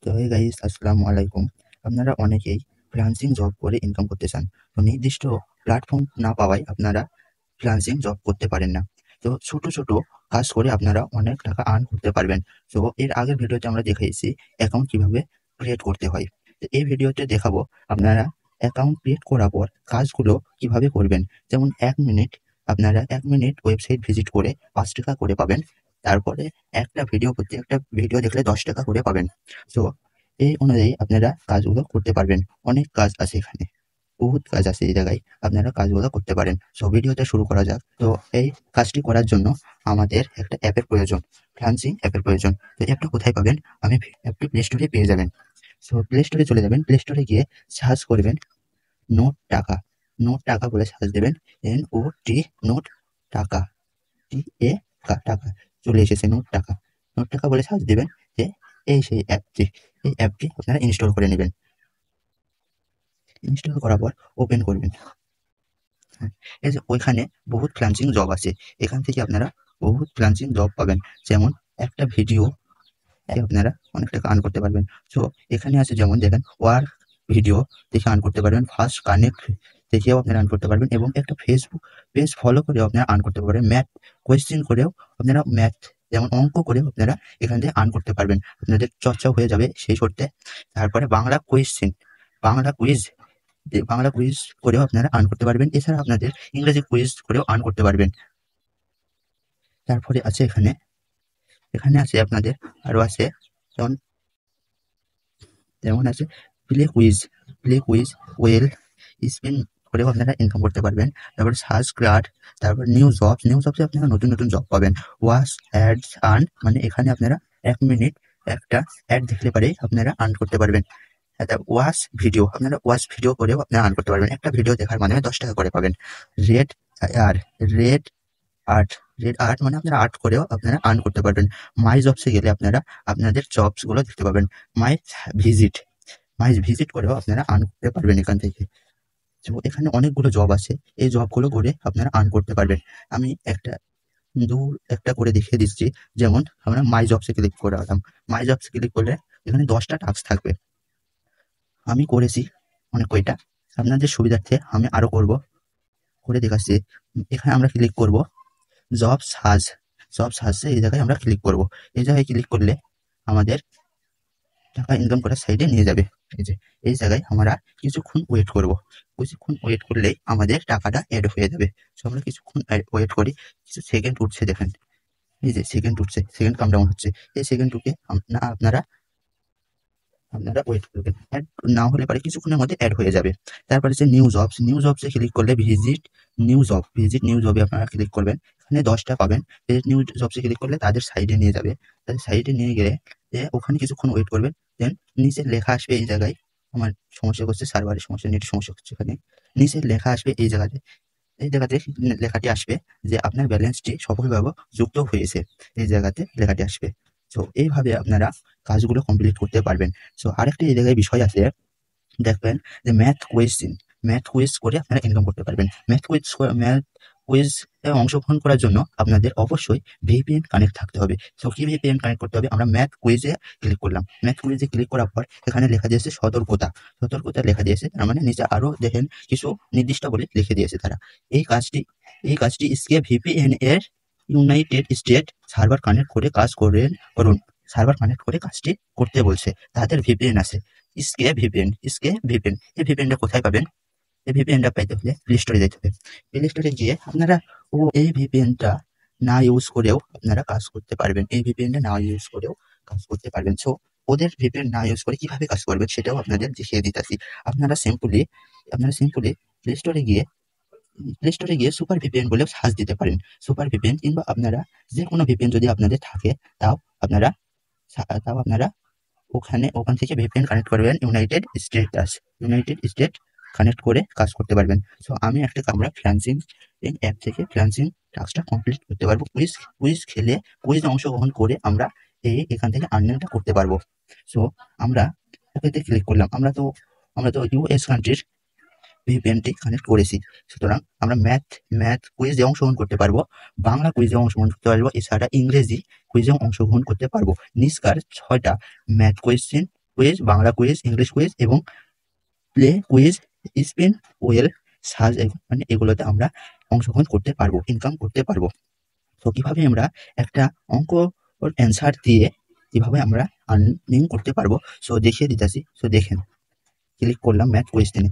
তো hey guys, আসসালামু আলাইকুম। আপনারা অনেকেই ফ্রিল্যান্সিং জব করে ইনকাম করতে চান। তো নির্দিষ্ট প্ল্যাটফর্ম না পাওয়ায় আপনারা ফ্রিল্যান্সিং জব করতে পারেন না। তো ছোট ছোট কাজ করে আপনারা অনেক টাকা আর্ন করতে পারবেন। তো এর আগের ভিডিওতে আমরা দেখিয়েছি অ্যাকাউন্ট কিভাবে ক্রিয়েট করতে হয়। তো এই ভিডিওতে দেখাবো আপনারা অ্যাকাউন্ট ক্রিয়েট করার পর কাজগুলো কিভাবে করবেন। যেমন 1 মিনিট, আপনারা 1 মিনিট ওয়েবসাইট ভিজিট করে 5 টাকা করে পাবেন। তারপরে একটা ভিডিও দেখলে 10 টাকা করে পাবেন। তো এই অনুযায়ী আপনারা কাজগুলো করতে পারবেন। অনেক কাজ আছে এখানে, বহুত কাজ আছে এই জায়গায়, আপনারা কাজগুলো করতে পারেন। সো ভিডিওটা শুরু করা যাক। তো এই কাজটি করার জন্য আমাদের একটা অ্যাপের প্রয়োজন, ফ্রিল্যান্সিং অ্যাপের প্রয়োজন। তো অ্যাপটা কোথায় পাবেন? অ্যাপটি প্লে স্টোরে পেয়ে যাবেন। সো প্লে স্টোরে চলে যাবেন, প্লে স্টোরে গিয়ে সার্চ করবেন নোট টাকা। নোট টাকা বলে সার্চ দেবেন, NOT, নোট টাকা, TA, টাকা। চলে এসেছে নোট টাকা। নোট টাকা বলে সার্চ দেবেন, যে এই সেই অ্যাপটি। এই অ্যাপটি আপনারা ইনস্টল করে নেবেন। ইনস্টল করার পর ওপেন করবেন। হ্যাঁ, এই যে ওইখানে বহুত ফ্রিল্যান্সিং জব আছে। এখান থেকে আপনারা বহুত ফ্রিল্যান্সিং জব পাবেন। যেমন একটা ভিডিও আপনারা অনেক টাকা আর্ন করতে পারবেন। সো এখানে আছে, যেমন দেখেন, ওয়ার্ক ভিডিও দেখে আর্ন করতে পারবেন, ফার্স্ট কানেক্ট দেখেও আপনারা আর্ন করতে পারবেন, এবং একটা ফেসবুক পেজ ফলো করেও আপনারা আর্ন করতে পারবেন। ম্যাথ কোয়েশ্চেন করেও আপনারা যেমন অঙ্ক করেও আপনারা এখান থেকে আর্ন করতে পারবেন। আপনাদের চর্চাও হয়ে যাবে সেই করতে। তারপরে বাংলা কুইজ বাংলা কুইজ করেও আপনারা আর্ন করতে পারবেন। এছাড়া আপনাদের ইংরেজি কুইজ করেও আর্ন করতে পারবেন। তারপরে আছে এখানে আছে আপনাদের আরো আছে, যেমন যেমন আছে প্লে কুইজ ওয়েল স্পিন করেও আপনারা ইনকাম করতে পারবেন। তারপর সার্চ ক্রাড, তারপর নিউ জবসে আপনারা নতুন নতুন জব পাবেন। ওয়াচ অ্যাডস আর্ন, মানে এখানে আপনারা 1 মিনিট একটা অ্যাড দেখলে পারেই আপনারা আর্ন করতে পারবেন। আপনারা ওয়াচ ভিডিও করেও আপনারা আর্ন করতে পারবেন। একটা ভিডিও দেখার মাধ্যমে 10 টাকা করে পাবেন। রেড আর রেড আর্ট রেড আর্ট মানে আপনারা আর্ট করেও আপনারা আর্ন করতে পারবেন। মাই জবসে গেলে আপনারা আপনাদের জবস গুলো দেখতে পাবেন। মাই ভিজিট মাই ভিজিট করেও আপনারা আর্ন করতে পারবেন এখান থেকে। তো এখানে অনেকগুলো জব আছে, এই জবগুলো করে আপনারা আর্ন করতে পারবেন। আমি একটা করে দেখিয়ে দিচ্ছি। যেমন আমরা মাই জবসে ক্লিক করালাম। মাই জবসে ক্লিক করলে এখানে 10টা টাস্ক থাকবে। আমি করেছি অনেক কয়টা, আপনাদের সুবিধার্থে আমি আরো করে দেখাচ্ছি। এখানে আমরা ক্লিক করব জব সার্চে, এই জায়গায় আমরা ক্লিক করব। এই জায়গায় ক্লিক করলে আমাদের টাকা ইনকাম করার সাইডে নিয়ে যাবে। এই জায়গায় আমরা কিছুক্ষণ ওয়েট করলেই আমাদের টাকাটা অ্যাড হয়ে যাবে। সো আমরা কিছুক্ষণ ওয়েট করি। কিছু সেকেন্ড উঠছে, দেখেন, এই যে সেকেন্ড উঠছে, সেকেন্ড কাম ডাউন হচ্ছে। এই সেকেন্ডটুকে আপনারা ওয়েট করবেন। অ্যাড না হলে পরে কিছুক্ষণের মধ্যে অ্যাড হয়ে যাবে। তারপরে হচ্ছে নিউ জবসে ক্লিক করলে ভিজিট নিউ জবে আপনারা ক্লিক করবেন। এখানে 10টা পাবেন। ভিজিট নিউ জবসে ক্লিক করলে তাদের সাইডে নিয়ে যাবে। তাদের সাইডে নিয়ে গেলে ওখানে কিছুক্ষণ ওয়েট করবেন। দেন নিচে লেখা আসবে, এই জায়গায় আমার সমস্যা করছে, সার্ভারের সমস্যা, নেটের সমস্যা হচ্ছে। এখানে নিচে লেখা আসবে, এই জায়গাতে লেখাটি আসবে যে আপনার ব্যালেন্সটি সফলভাবে যুক্ত হয়েছে। এই জায়গাতে লেখাটি আসবে। তো এইভাবে আপনারা কাজগুলো কমপ্লিট করতে পারবেন। সো আরেকটা এই জায়গায় বিষয় আছে, দেখবেন যে ম্যাথ কুইজ করে আপনারা ইনকাম করতে পারবেন। ম্যাথ কুইজ অংশগ্রহণ করার জন্য আপনাদের অবশ্যই VPN কানেক্ট থাকতে হবে। সো কি VPN কানেক্ট করতে হবে? আমরা ম্যাথ কুইজে ক্লিক করলাম। ম্যাথ কুইজে ক্লিক করার পর এখানে লেখা দিয়েছে সতর্কতা লেখা দিয়েছে। তার মানে নিচে আরো দেখেন কিছু নির্দিষ্টাবলী লিখে দিয়েছে তারা। এই কাজটি VPN এর ইউনাইটেড স্টেট সার্ভার কানেক্ট করে করুন। সার্ভার কানেক্ট করে কাজটি করতে বলছে। তাদের VPN আছে, এই ভিপিএনটা কোথায় পাবেন? এই ভিপিএনটা পাইতে হলে প্লে স্টোরে যেতে হবে। প্লে স্টোরে গিয়ে আপনারা এই ভিপিএনটা না ইউজ করেও আপনারা কাজ করতে পারবেন। সো ওদের ভিপিএন না ইউজ করে কিভাবে কাজ করবেন সেটাও আপনাদের দেখিয়ে দিতেছি। আপনারা সিম্পলি প্লে স্টোরে গিয়ে সুপার ভিপিএন বলে সার্চ দিতে পারেন। সুপার ভিপিএন, কিংবা আপনারা যে কোনো ভিপিএন যদি আপনাদের থাকে, তাও আপনারা ওখান থেকে VPN কানেক্ট করবেন। ইউনাইটেড স্টেট কানেক্ট করে কাজ করতে পারবেন। সো আমরা ফ্রিল্যান্সিং অ্যাপ থেকে ফ্রিল্যান্সিং টাস্কটা কমপ্লিট করতে পারবো। কুইজে অংশগ্রহণ করে আমরা এখান থেকে আর্নিংটা করতে পারবো। সো আমরা ওকেতে ক্লিক করলাম। আমরা তো US কান্ট্রির VPNটি কানেক্ট করেছি। সুতরাং আমরা ম্যাথ কুইজে অংশগ্রহণ করতে পারবো, বাংলা কুইজে অংশগ্রহণ করতে পারবো, এছাড়া ইংরেজি কুইজেও অংশগ্রহণ করতে পারবো। নিষ্কার 6টা math question quiz, Bangla quiz, English quiz এবং play quiz, spin wheel, search মানে এগুলোতে আমরা অংশগ্রহণ করতে পারবো, ইনকাম করতে পারবো। তো কিভাবে আমরা একটা অঙ্ক অ্যান্সার দিয়ে কিভাবে আমরা আর্নিং করতে পারবো, সো দেখিয়ে দিতেছি। সো দেখেন, ক্লিক করলাম ম্যাথ কোয়েশ্চেনে,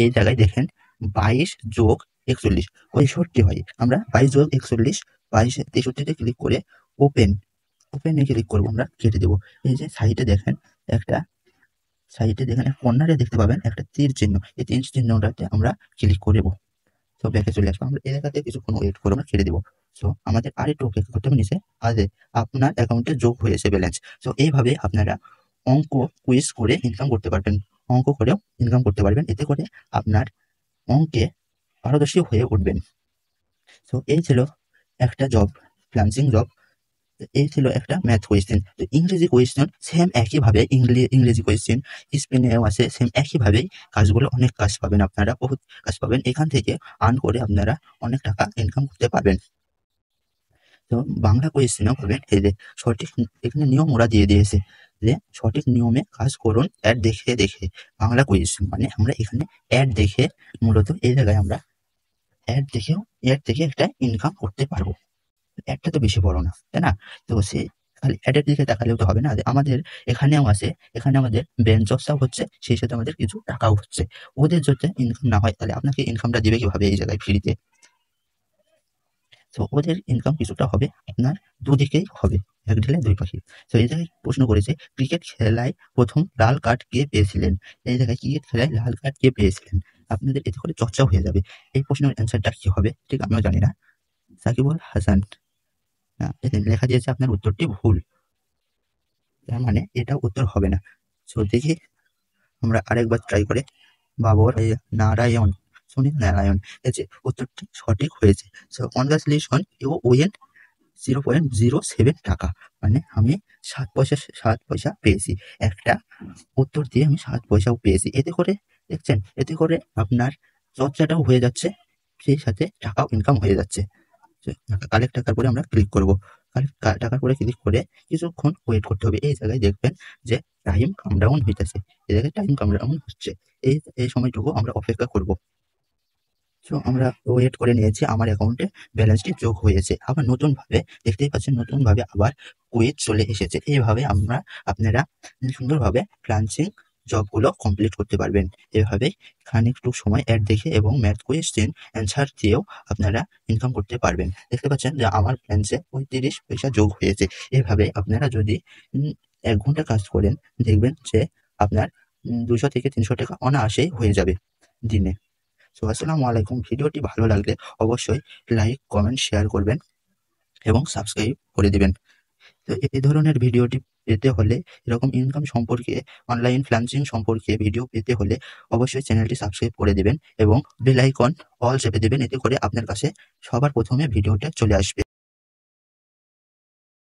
এই জায়গায় দেখেন 22 যোগ 41 65 হয়। আমরা 22 যোগ 41 63-তে ক্লিক করে ওপেনে ক্লিক করবো, আমরা কেটে দেবো। এই যে সাইডে দেখেন একটা কর্নারে দেখতে পাবেন একটা তীর চিহ্ন, এই তীর চিহ্নটাতে আমরা ক্লিক করবো। তো ব্যাকে চলে আসবো, আমরা এলাকাতে কিছুক্ষণ ওয়েট করে আমরা ছেড়ে দেবো। সো আমাদের আরেকটু অপেক্ষা করতে হবে, নিচে আগে আপনার অ্যাকাউন্টে যোগ হয়েছে ব্যালেন্স। সো এইভাবে আপনারা অঙ্ক কুইজ করে ইনকাম করতে পারবেন, অঙ্ক করেও ইনকাম করতে পারবেন, এতে করে আপনার অঙ্কে পারদর্শী হয়ে উঠবেন। সো এই ছিল একটা জব, ফ্রিল্যান্সিং জব। এই ছিল একটা ম্যাথ কোয়েশ্চেন। তো ইংরেজি কোয়েশ্চেন সেম একইভাবে, ইংরেজি কোয়েশ্চেন স্পেনেও আছে, সেম একইভাবেই কাজগুলো, অনেক কাজ পাবেন আপনারা, বহুত কাজ পাবেন। এখান থেকে আর্ন করে আপনারা অনেক টাকা ইনকাম করতে পারবেন। তো বাংলা কোয়েশ্চেনেও পাবেন, এই যে সঠিক এখানে নিয়ম ওরা দিয়ে দিয়েছে যে সঠিক নিয়মে কাজ করুন অ্যাড দেখে দেখে। বাংলা কোয়েশ্চেন মানে আমরা এখানে অ্যাড দেখে, মূলত এই জায়গায় আমরা অ্যাড দেখে একটা ইনকাম করতে পারবো। অ্যাডটা তো বেশি বড় না, তাই না? তো সে খালি অ্যাডের দিকে তাকালেও তো হবে না, যে আমাদের এখানেও আছে, এখানে আমাদের ব্রেন চর্চাও হচ্ছে, সেই সাথে আমাদের কিছু টাকাও হচ্ছে। ওদের যদি ইনকাম না হয় তাহলে আপনাকে ইনকামটা দিবে কিভাবে এই জায়গায় ফ্রিতে? তো ওদের ইনকাম কিছুটা হবে, আপনার দুদিকেই হবে, এক ঢিলে দুই পাখি। তো এই জায়গায় প্রশ্ন করেছে, ক্রিকেট খেলায় প্রথম লাল কার্ড কে পেয়েছিলেন? এই জায়গায় ক্রিকেট খেলায় লাল কার্ড কে পেয়েছিলেন? আপনাদের এতে করে চর্চাও হয়ে যাবে। এই প্রশ্নের অ্যান্সারটা কি হবে ঠিক আমিও জানি না। সাকিবুল হাসান, না এখানে লেখা দিয়েছে আপনার উত্তরটি ভুল, তার মানে এটা উত্তর হবে না। সো দেখি আমরা আরেকবার ট্রাই করে। বাবর নারায়ণ, সুনীল নারায়ণ, এই যে উত্তরটি সঠিক হয়েছে। সো কনগ্রাচুলেশন, ইউ উইন 0.07 টাকা, মানে আমি 7 পয়সা পেয়েছি। একটা উত্তর দিয়ে আমি 7 পয়সাও পেয়েছি। এতে করে দেখছেন, এতে করে আপনার চর্চাটাও হয়ে যাচ্ছে, সেই সাথে টাকাও ইনকাম হয়ে যাচ্ছে। কালেক্ট টাকার পরে আমরা ক্লিক করবো, কালেক্ট টাকার পরে ক্লিক করে কিছুক্ষণ ওয়েট করতে হবে। এই জায়গায় দেখবেন যে টাইম কামডাউন হইতেছে, এই জায়গায় টাইম কামডাউন হচ্ছে, এই সময়টুকু আমরা অপেক্ষা করব। সো আমরা ওয়েট করে নিয়েছি, আমার অ্যাকাউন্টে ব্যালেন্সটি যোগ হয়েছে। আবার নতুনভাবে দেখতেই পাচ্ছেন, নতুনভাবে আবার কুইজ চলে এসেছে। এইভাবে আপনারা সুন্দরভাবে ফ্রিল্যান্সিং জবগুলো কমপ্লিট করতে পারবেন। এভাবে খানিকটু সময় অ্যাড দেখে এবং ম্যাথ কোয়েশ্চেন অ্যান্সার দিয়েও আপনারা ইনকাম করতে পারবেন। দেখতে পাচ্ছেন যে আমার ব্যালেন্সে 35 পয়সা যোগ হয়েছে। এভাবে আপনারা যদি 1 ঘন্টা কাজ করেন, দেখবেন যে আপনার 200 থেকে 300 টাকা অনায়াসেই হয়ে যাবে দিনে। সো আসসালামু আলাইকুম। ভিডিওটি ভালো লাগলে অবশ্যই লাইক, কমেন্ট, শেয়ার করবেন এবং সাবস্ক্রাইব করে দিবেন। তো এই ধরনের ভিডিওটি পেতে হলে, এরকম ইনকাম সম্পর্কে, অনলাইন ফ্রিল্যান্সিং সম্পর্কে ভিডিও পেতে হলে অবশ্যই চ্যানেলটি সাবস্ক্রাইব করে দিবেন এবং বেল আইকন অল চেপে দিবেন। এতে করে আপনার কাছে সবার প্রথমে ভিডিওটা চলে আসবে।